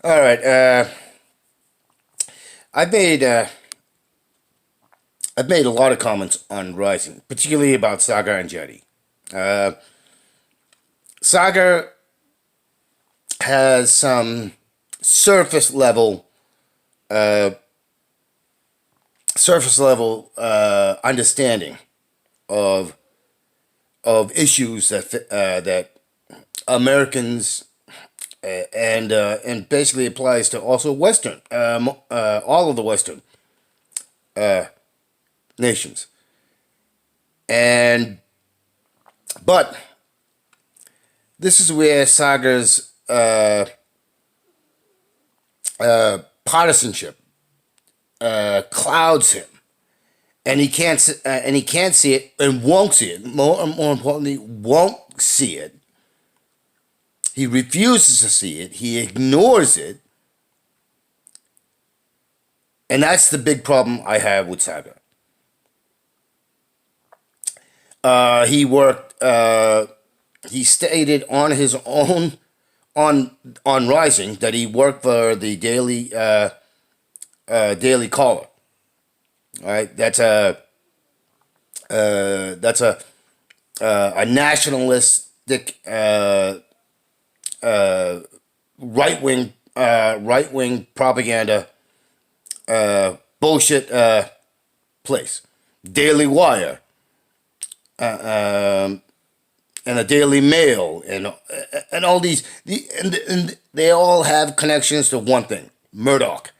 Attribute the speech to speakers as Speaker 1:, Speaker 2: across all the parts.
Speaker 1: All right. I've made uh, I've made a lot of comments on Rising, particularly about Saagar Enjetti. Uh, Saagar has some surface level uh, understanding of issues that Americans and basically applies to also Western all of the Western nations. And but this is where Sagar's partisanship clouds him, and he can't see it and won't see it. More importantly, won't see it. He refuses to see it. He ignores it, and that's the big problem I have with Sagar. He worked. He stated on his own on Rising that he worked for the Daily Caller. All right, that's a nationalistic right wing propaganda bullshit place. Daily Wire and the Daily Mail and all and they all have connections to one thing: Murdoch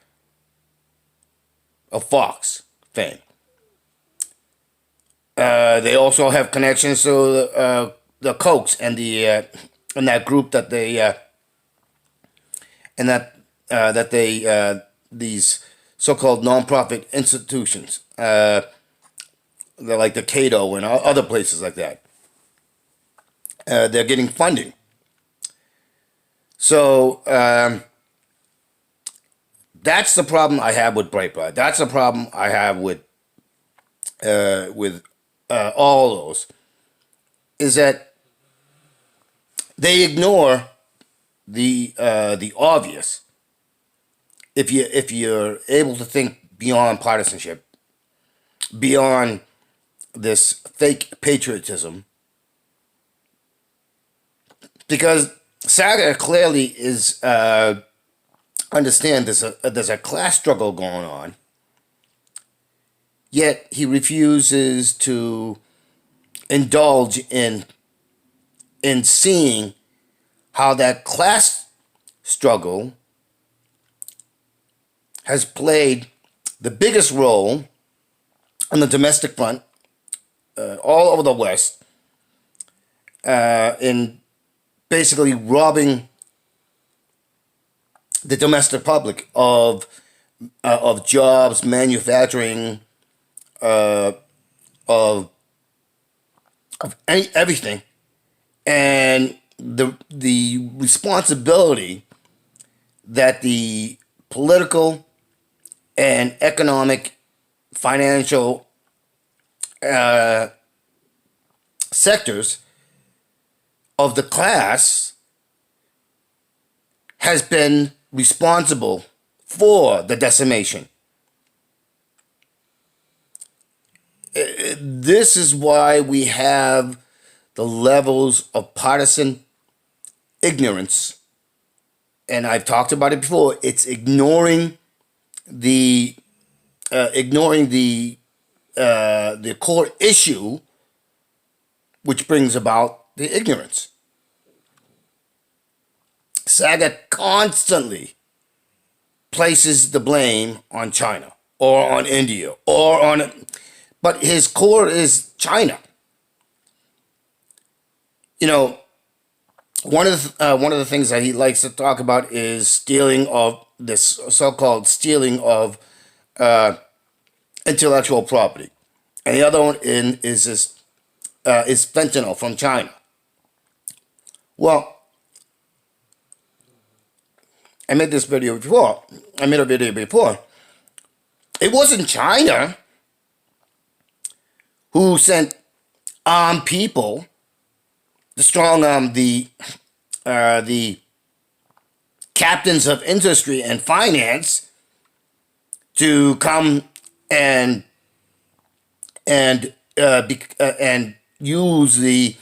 Speaker 1: of Fox fame. They also have connections to the Kochs and that group that they and that they these so-called nonprofit institutions, they're like the Cato and other places like that. They're getting funding. So that's the problem I have with Breitbart. That's the problem I have with all those, is that they ignore the obvious. If you're able to think beyond partisanship, beyond this fake patriotism, because Saga clearly is understand there's a class struggle going on, yet he refuses to indulge in seeing how that class struggle has played the biggest role on the domestic front all over the West in basically robbing the domestic public of jobs, manufacturing, of everything, and the responsibility that the political and economic, financial sectors of the class has been responsible for the decimation. This is why we have the levels of partisan ignorance, and I've talked about it before. It's ignoring the the core issue, which brings about the ignorance. Saga constantly places the blame on China or on India but his core is China. You know, one of the things that he likes to talk about is stealing of this so-called stealing of intellectual property, and the other one is fentanyl from China. Well, I made this video before. I made a video before. It wasn't China who sent armed people to strong arm the captains of industry and finance to come and and use the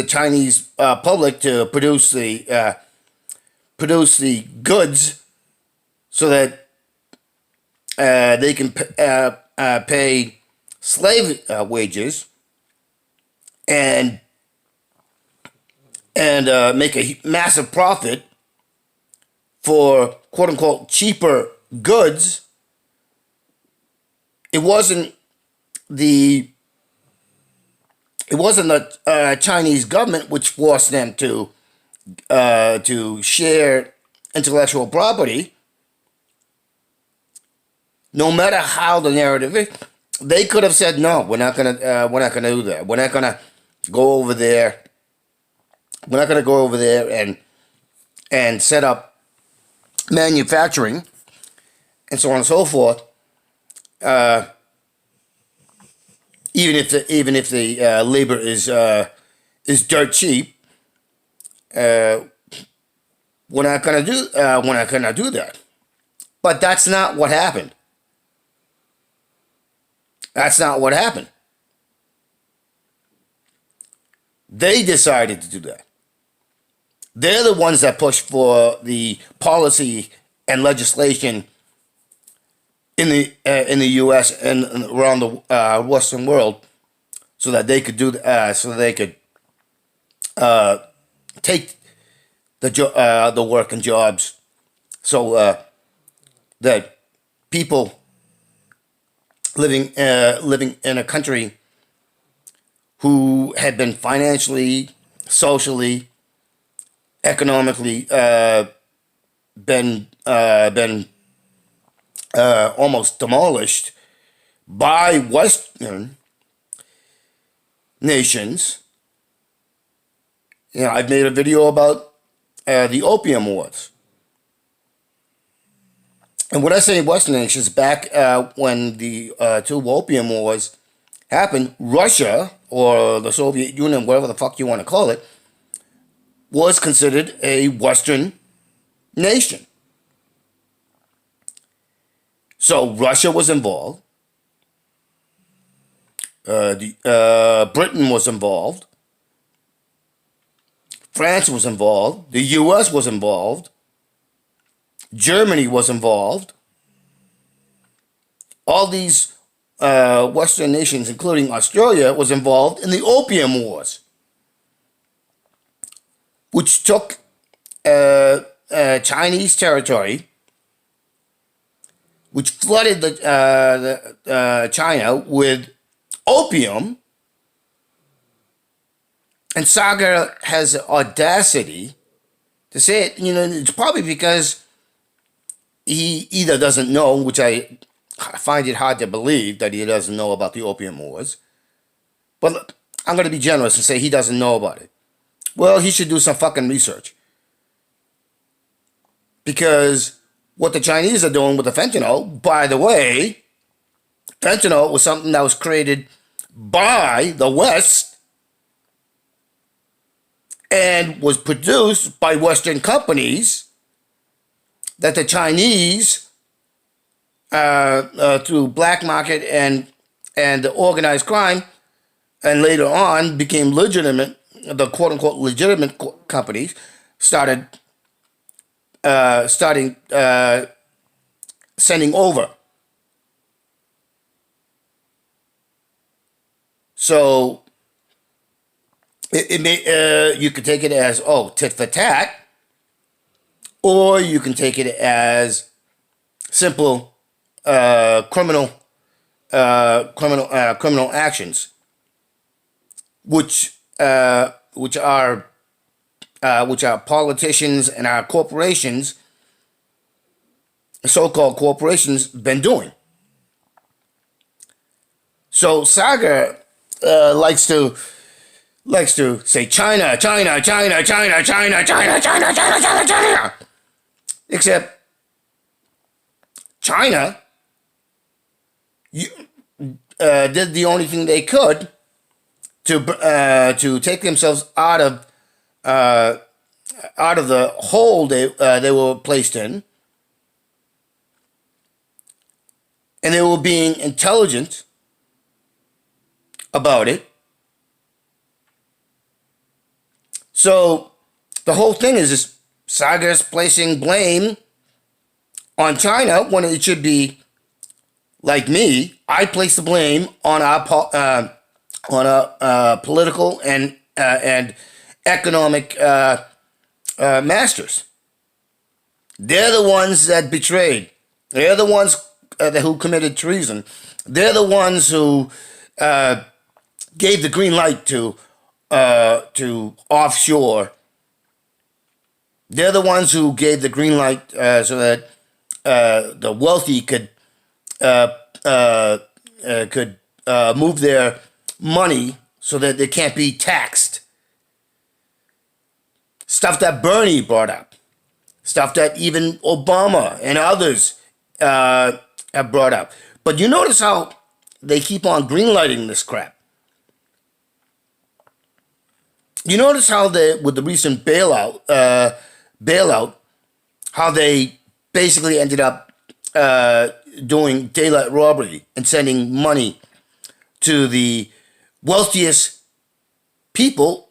Speaker 1: Chinese public to produce the goods so that they can pay slave wages and make a massive profit for quote unquote cheaper goods. It wasn't the Chinese government which forced them to share intellectual property. No matter how the narrative is, they could have said no. We're not gonna do that. We're not gonna go over there. We're not gonna go over there and set up manufacturing and so on and so forth. Even if the labor is dirt cheap, we're not gonna do that. But that's not what happened. That's not what happened. They decided to do that. They're the ones that pushed for the policy and legislation in the U.S. and around the Western world, so that they could take the work and jobs, so that people living in a country who had been financially, socially, economically been almost demolished by Western nations. I've made a video about the Opium Wars. And when I say Western nations, back when the two Opium Wars happened, Russia, or the Soviet Union, whatever the fuck you want to call it, was considered a Western nation. So Russia was involved. Britain was involved. France was involved. The U.S. was involved. Germany was involved. All these Western nations, including Australia, was involved in the Opium Wars, which took Chinese territory, which flooded China with opium. And Saagar has audacity to say it. It's probably because he either doesn't know, which I find it hard to believe that he doesn't know about the Opium Wars. But look, I'm going to be generous and say he doesn't know about it. Well, he should do some fucking research. Because what the Chinese are doing with the fentanyl, by the way, fentanyl was something that was created by the West and was produced by Western companies that the Chinese, through black market and organized crime, and later on became legitimate, the quote-unquote legitimate companies, starting sending over. So it may you could take it as tit for tat, or you can take it as simple criminal actions, which are politicians and our corporations, so-called corporations, been doing. So Saagar likes to say China, China, China, China, China, China, China, China, China, China. Except China did the only thing they could to take themselves out of out of the hole they were placed in, and they were being intelligent about it. So the whole thing is this: Saagar's placing blame on China when it should be like me. I place the blame on our political and economic masters. They're the ones that betrayed. They're the ones who committed treason. They're the ones who gave the green light to offshore. They're the ones who gave the green light so that the wealthy could move their money so that they can't be taxed. Stuff that Bernie brought up. Stuff that even Obama and others have brought up. But you notice how they keep on greenlighting this crap. You notice how with the recent bailout, how they basically ended up doing daylight robbery and sending money to the wealthiest people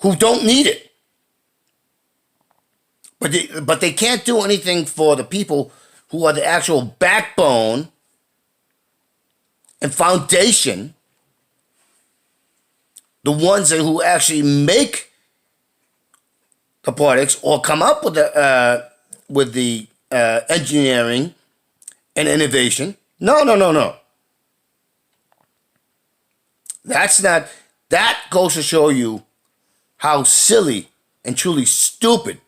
Speaker 1: who don't need it. But they can't do anything for the people who are the actual backbone and foundation, the ones who actually make the products or come up with the engineering and innovation. No. That goes to show you how silly and truly stupid,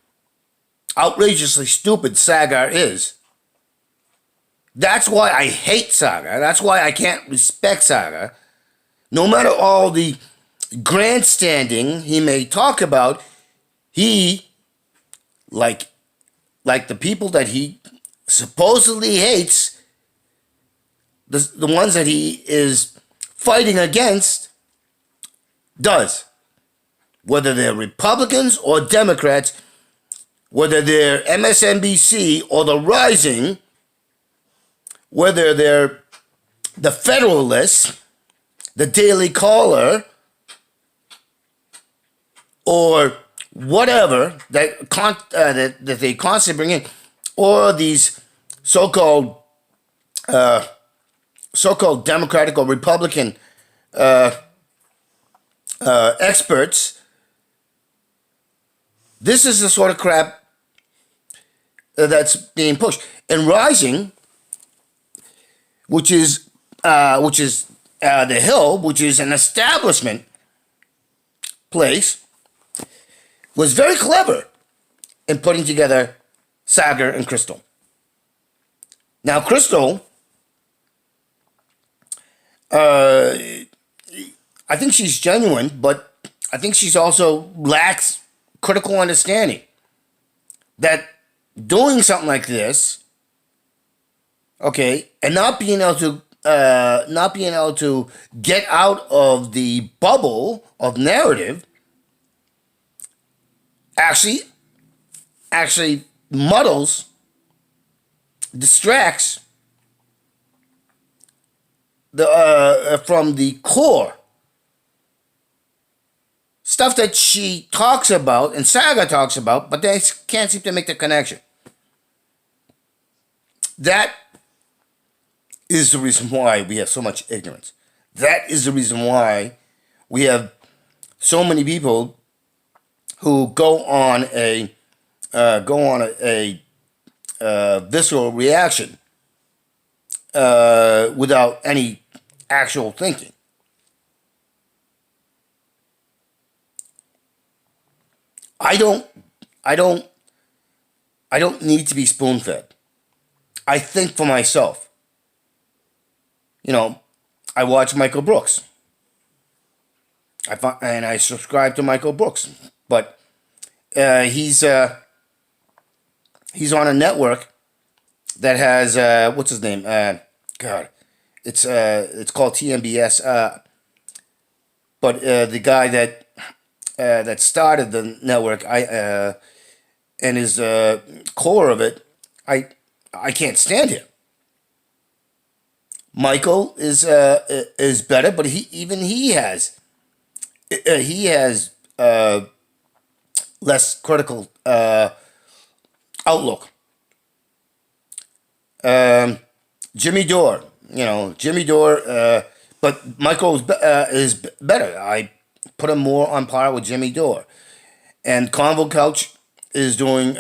Speaker 1: outrageously stupid Saagar is. That's why I hate Saagar. That's why I can't respect Saagar. No matter all the grandstanding he may talk about, he, like the people that he supposedly hates, the ones that he is fighting against, does. Whether they're Republicans or Democrats, whether they're MSNBC or The Rising, whether they're the Federalists, the Daily Caller, or whatever that they constantly bring in, or these so-called Democratic or Republican experts. This is the sort of crap that's being pushed. And Rising, which is the Hill, which is an establishment place, was very clever in putting together Saagar and Crystal. Now, Crystal, I think she's genuine, but I think she's also lacks critical understanding that doing something like this, okay, and not being able to get out of the bubble of narrative actually muddles, distracts from the core stuff that she talks about and Saagar talks about, but they can't seem to make the connection. That is the reason why we have so much ignorance. That is the reason why we have so many people who go on a visceral reaction without any actual thinking. I don't need to be spoon-fed. I think for myself. You know, I watch Michael Brooks. I subscribe to Michael Brooks, but he's on a network that has what's his name? It's called TMBS. But the guy that that started the network, and his core of it, I I can't stand him. Michael is better, but he has less critical outlook. Um, Jimmy Dore, Jimmy Dore, but Michael is better. I put him more on par with Jimmy Dore, and Convo Couch is doing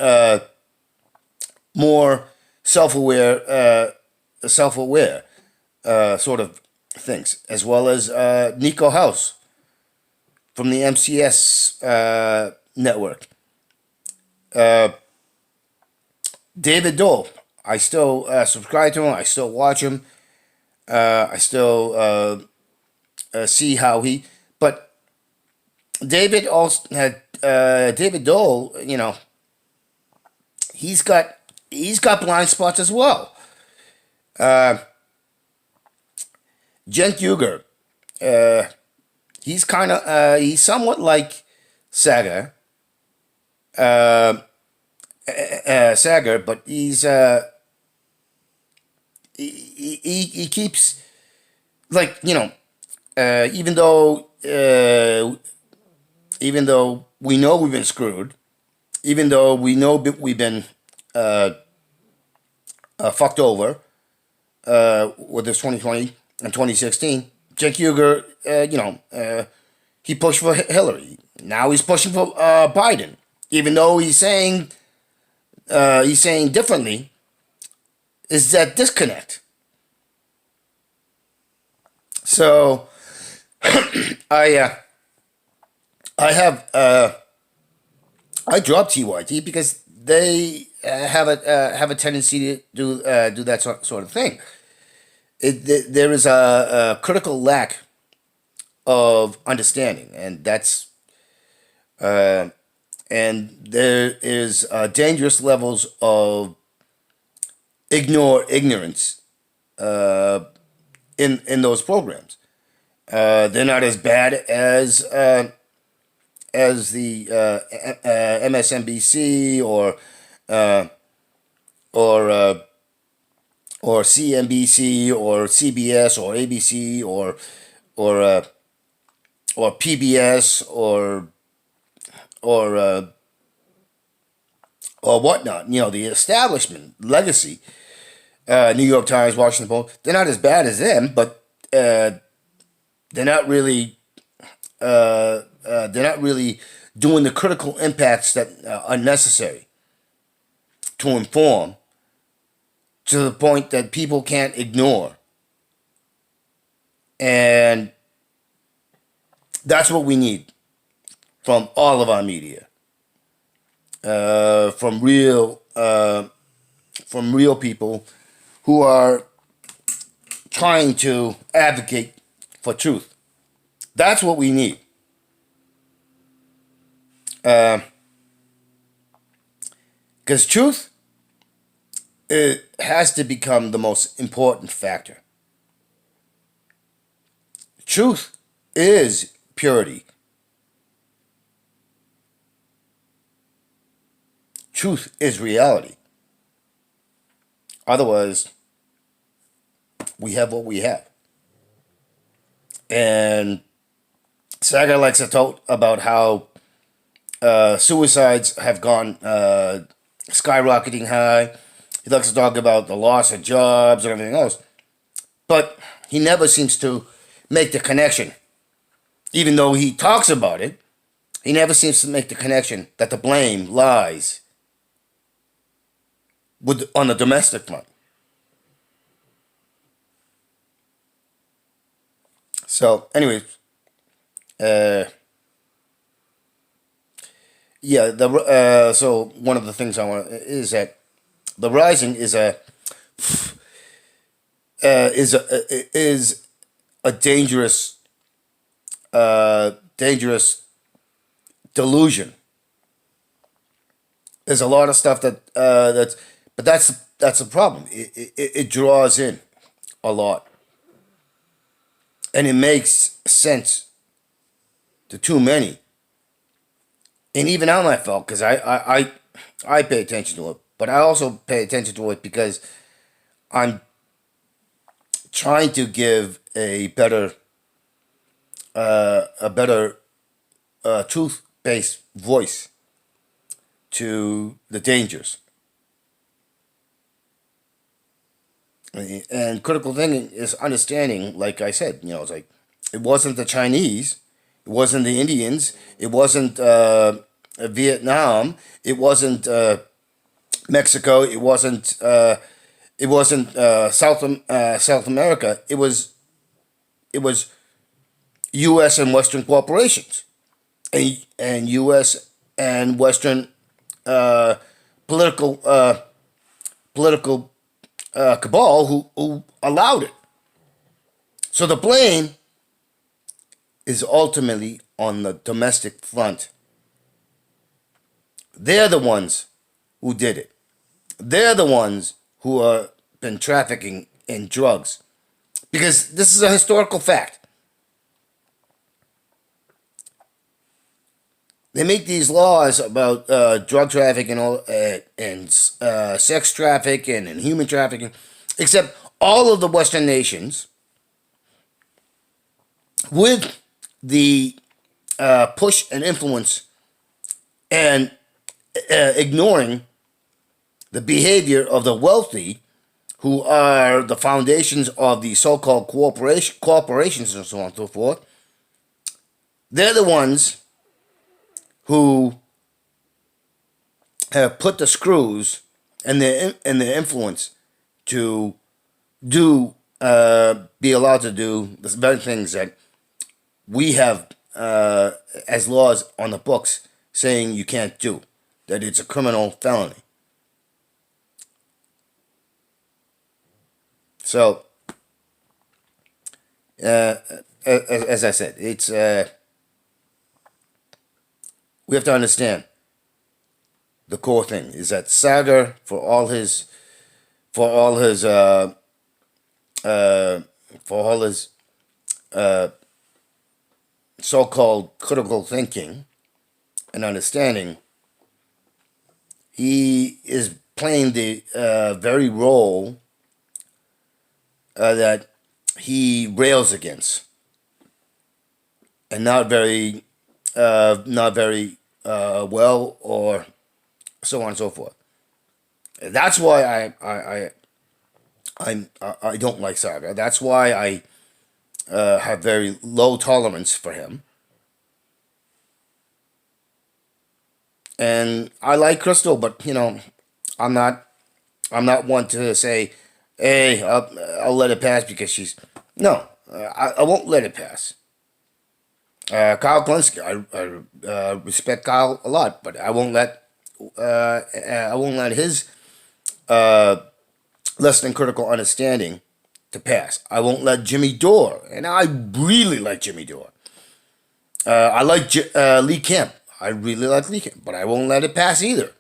Speaker 1: more self-aware, self-aware sort of things, as well as Nico House from the MCS network. Uh, David Dole, I still subscribe to him. I still watch him. I still see how he. But David also had David Dole. He's got blind spots as well. Uh, Jen Huger, uh, he's somewhat like Saga. Uh, Sagar, but he keeps like even though we know we've been screwed, even though we know we've been uh, fucked over with this 2020 and 2016. Jake Huger, he pushed for Hillary. Now he's pushing for Biden, even though he's saying differently. Is that disconnect? So I have I dropped TYT because they have a tendency to do that sort of thing. There is a critical lack of understanding, uh, and there is dangerous levels of ignorance uh, in those programs. They're not as bad as the MSNBC uh, or uh, or CNBC or CBS or ABC or uh, or PBS or uh, or whatnot. The establishment legacy, New York Times, Washington Post. They're not as bad as them, but they're not really they're not really doing the critical impacts that are necessary to inform to the point that people can't ignore. And that's what we need from all of our media, from real people who are trying to advocate for truth. That's what we need. Because truth, it has to become the most important factor. Truth is purity. Truth is reality. Otherwise, we have what we have. And Saga likes to talk about how suicides have gone skyrocketing high. He likes to talk about the loss of jobs and everything else. But he never seems to make the connection. Even though he talks about it, he never seems to make the connection that the blame lies on the domestic front. So, anyways, uh, yeah. So one of the things I want is that the rising is a dangerous delusion. There's a lot of stuff but that's a problem. It draws in a lot, and it makes sense to too many And even now I felt because I pay attention to it, but I also pay attention to it because I'm trying to give a better truth based voice to the dangers. And critical thinking is understanding, like I said, it's like it wasn't the Chinese, it wasn't the Indians, it wasn't Vietnam, it wasn't Mexico, it wasn't South America. It was U.S. and Western corporations, and U.S. and Western uh, political political cabal who allowed it. So the blame is ultimately on the domestic front. They're the ones who did it. They're the ones who have been trafficking in drugs. Because this is a historical fact. They make these laws about drug trafficking and sex trafficking and human trafficking, except all of the Western nations, with the push and influence and ignoring the behavior of the wealthy, who are the foundations of the so-called corporations and so on and so forth. They're the ones who have put the screws and their influence to be allowed to do the very things that we have as laws on the books saying you can't do, that it's a criminal felony. So, as I said, it's we have to understand the core thing is that Saagar, for all his uh, for all his so-called critical thinking and understanding, he is playing the very role that he rails against, and not very well, or so on and so forth. That's why I don't like Saga. That's why I have very low tolerance for him. And I like Crystal, but I'm not one to say, hey, I'll let it pass because she's no. I won't let it pass. Kyle Klinsky, I respect Kyle a lot, but I won't let his uh, less than critical understanding to pass. I won't let Jimmy Dore, and I really like Jimmy Dore. I like Lee Kemp. I really like Lee Kemp, but I won't let it pass either.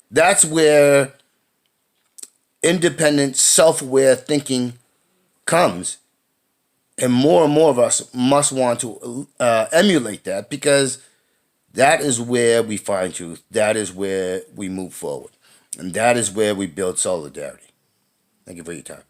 Speaker 1: That's where independent, self-aware thinking comes, and more of us must want to emulate that, because that is where we find truth. That is where we move forward, and that is where we build solidarity. Thank you for your time.